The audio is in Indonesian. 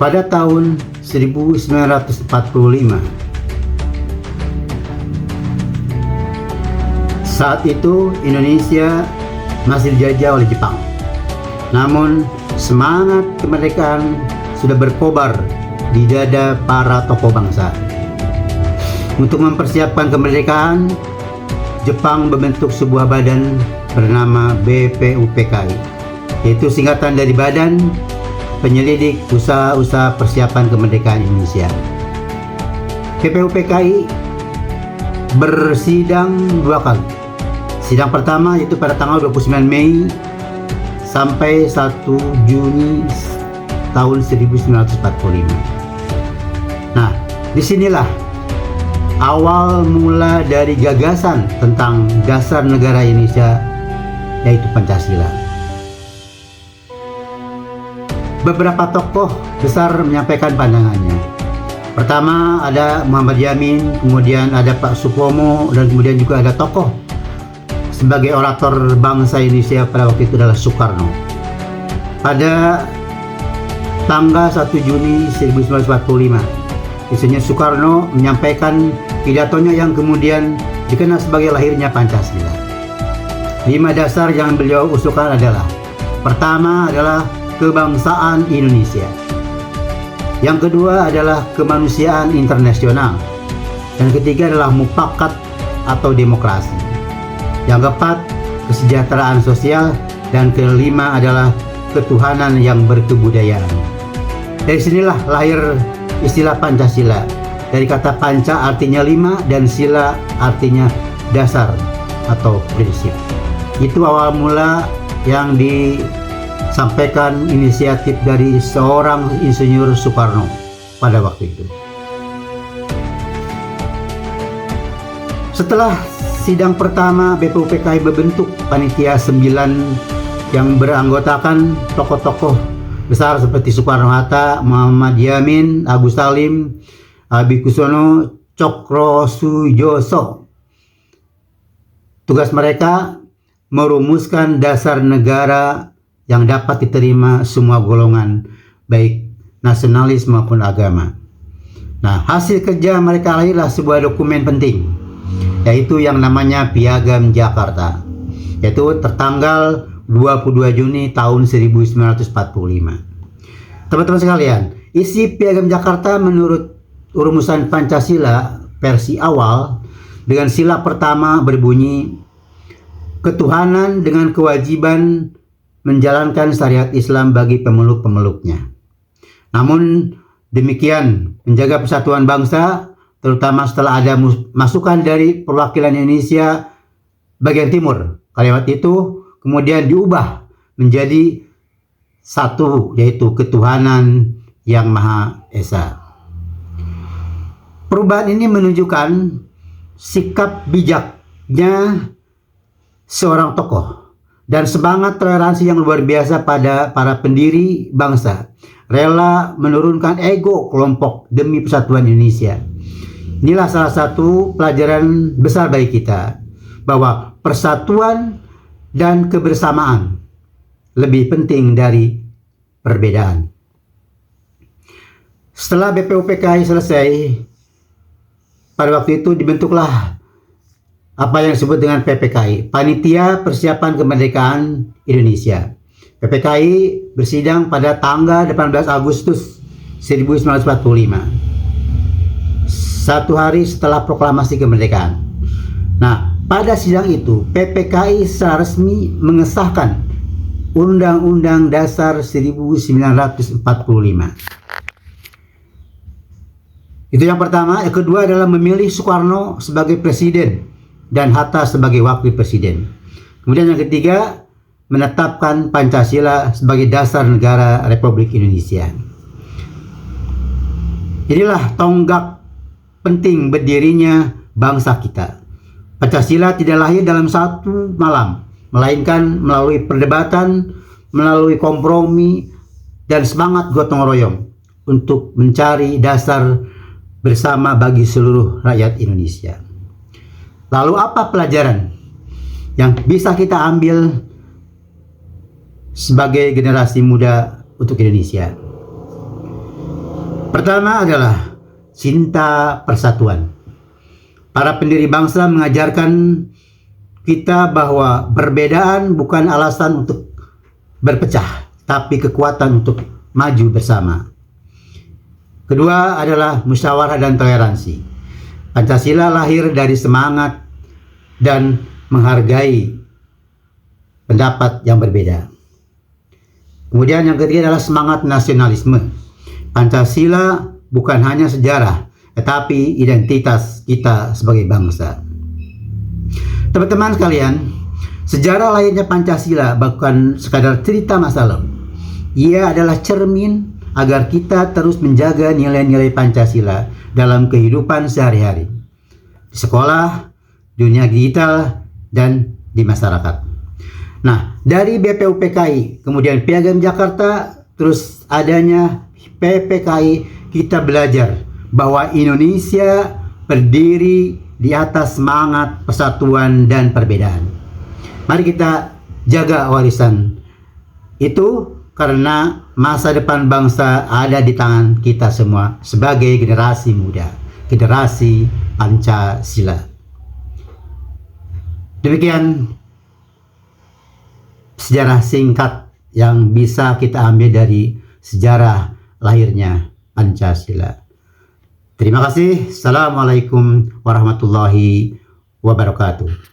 Pada tahun 1945, saat itu Indonesia masih dijajah oleh Jepang. Namun semangat kemerdekaan sudah berkobar di dada para tokoh bangsa. Untuk mempersiapkan kemerdekaan, Jepang membentuk sebuah badan bernama BPUPKI, yaitu singkatan dari Badan Penyelidik Usaha-Usaha Persiapan Kemerdekaan Indonesia. BPUPKI bersidang dua kali. Sidang pertama yaitu pada tanggal 29 Mei sampai 1 Juni tahun 1945. Nah, disinilah awal mula dari gagasan tentang dasar negara Indonesia, yaitu Pancasila. Beberapa tokoh besar menyampaikan pandangannya. Pertama ada Muhammad Yamin, kemudian ada Pak Supomo, dan kemudian juga ada tokoh sebagai orator bangsa Indonesia pada waktu itu adalah Soekarno. Pada tanggal 1 Juni 1945, biasanya Soekarno menyampaikan pidatonya yang kemudian dikenal sebagai lahirnya Pancasila. 5 dasar yang beliau usulkan adalah: pertama adalah kebangsaan Indonesia, yang kedua adalah kemanusiaan internasional, dan ketiga adalah mufakat atau demokrasi, yang keempat kesejahteraan sosial, dan kelima adalah ketuhanan yang berkebudayaan. Dari sinilah lahir istilah Pancasila. Dari kata panca artinya 5 dan sila artinya dasar atau prinsip. Itu awal mula yang disampaikan inisiatif dari seorang Insinyur Soekarno pada waktu itu. Setelah sidang pertama, BPUPKI membentuk panitia 9 yang beranggotakan tokoh-tokoh besar seperti Soekarno-Hatta, Muhammad Yamin, Agus Salim, Abikusono, Cokro Sujoso. Tugas mereka merumuskan dasar negara yang dapat diterima semua golongan, baik nasionalis maupun agama. Nah, hasil kerja mereka lahirlah sebuah dokumen penting, yaitu yang namanya Piagam Jakarta, yaitu tertanggal 22 Juni tahun 1945. Teman-teman sekalian, isi Piagam Jakarta menurut rumusan Pancasila versi awal dengan sila pertama berbunyi: ketuhanan dengan kewajiban menjalankan syariat Islam bagi pemeluk-pemeluknya. Namun demikian, menjaga persatuan bangsa, terutama setelah ada masukan dari perwakilan Indonesia bagian timur. Kalimat itu kemudian diubah menjadi satu, yaitu ketuhanan yang Maha Esa. Perubahan ini menunjukkan sikap bijaknya seorang tokoh dan semangat toleransi yang luar biasa pada para pendiri bangsa, rela menurunkan ego kelompok demi persatuan Indonesia. Inilah salah satu pelajaran besar bagi kita, bahwa persatuan dan kebersamaan lebih penting dari perbedaan. Setelah BPUPKI selesai, pada waktu itu dibentuklah apa yang disebut dengan PPKI, Panitia Persiapan Kemerdekaan Indonesia. PPKI bersidang pada tanggal 18 Agustus 1945, satu hari setelah proklamasi kemerdekaan. Nah, pada sidang itu PPKI secara resmi mengesahkan Undang-Undang Dasar 1945. Itu yang pertama. Yang kedua adalah memilih Soekarno sebagai presiden dan Hatta sebagai wakil presiden. Kemudian yang ketiga, menetapkan Pancasila sebagai dasar negara Republik Indonesia. Inilah tonggak penting berdirinya bangsa kita. Pancasila tidak lahir dalam satu malam, melainkan melalui perdebatan, melalui kompromi, dan semangat gotong royong untuk mencari dasar bersama bagi seluruh rakyat Indonesia. Lalu apa pelajaran yang bisa kita ambil sebagai generasi muda untuk Indonesia? Pertama adalah cinta persatuan. Para pendiri bangsa mengajarkan kita bahwa perbedaan bukan alasan untuk berpecah, tapi kekuatan untuk maju bersama. Kedua adalah musyawarah dan toleransi. Pancasila lahir dari semangat dan menghargai pendapat yang berbeda. Kemudian yang ketiga adalah semangat nasionalisme. Pancasila bukan hanya sejarah, tetapi identitas kita sebagai bangsa. Teman-teman sekalian, sejarah lahirnya Pancasila bukan sekadar cerita masa lalu. Ia adalah cermin agar kita terus menjaga nilai-nilai Pancasila dalam kehidupan sehari-hari, di sekolah, dunia digital, dan di masyarakat. Nah, dari BPUPKI, kemudian Piagam Jakarta, terus adanya PPKI, kita belajar bahwa Indonesia berdiri di atas semangat persatuan dan perbedaan. Mari kita jaga warisan itu, karena masa depan bangsa ada di tangan kita semua sebagai generasi muda, generasi Pancasila. Demikian sejarah singkat yang bisa kita ambil dari sejarah lahirnya Pancasila. Terima kasih. Assalamualaikum warahmatullahi wabarakatuh.